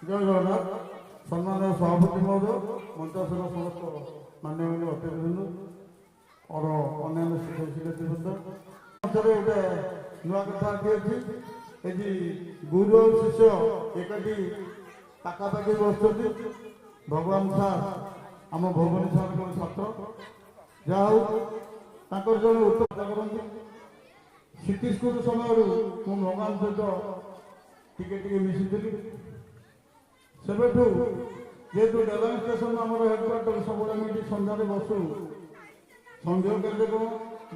जय जगन्नाथ सम्माननीय सभापति महोदय मंचासन समस्त मान्यमान्य अतिथिबृंद और अन्य शिक्षक शिक्षयित्रीवृंद गोटे नुआ कथा ये गुरु और शिष्य एकाठी पाखापाखि बस भगवान सार आम भुवनी सार छात्र जहाँ जन उत्तर करती सिटी स्कूल समय भगवान सहित टिके मिशिली सेबठू जेहेतु डेलांग स्टेशन आम हेडक्वार्टर सब सन्धार बसु संघीय कार्यक्रम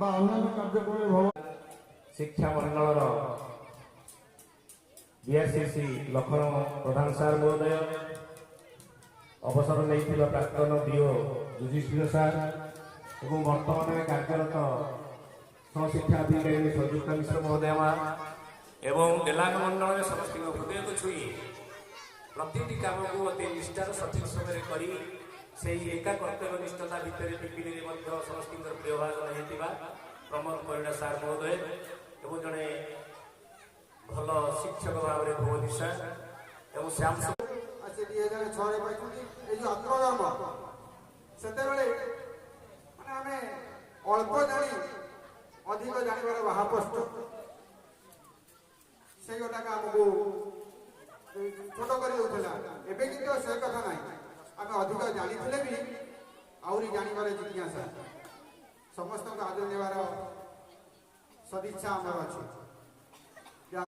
अन्य कार्यक्रम शिक्षा मंडल बीआरसीसी लखन प्रधान सार महोदय अवसर नहीं प्राक्तन डीओ युधिष्ठिर सार और बर्तमान कार्यरत सहशिक्षा अधिकारी संयुक्ता मिश्र महोदय एवं डेलांग मंडल में समस्त हृदय को छुई प्रति काम को अति निष्ठार सठिक समय कर एका कर्तव्य निष्ठता भितर टिपिनी समस्त प्रिय भाग प्रमोद परिड़ा सार महोदय एवं जड़े भल शिक्षक भाव में भुवनी सार एवं श्याम अल्प जानी अधिक जानवर महाप्रष्ट से आमको छोट कर से कथा ना आम अधिक जानी भी आहरी जानवर जिज्ञासा समस्त को आदर नेवार सदिच्छा आमर अच्छी।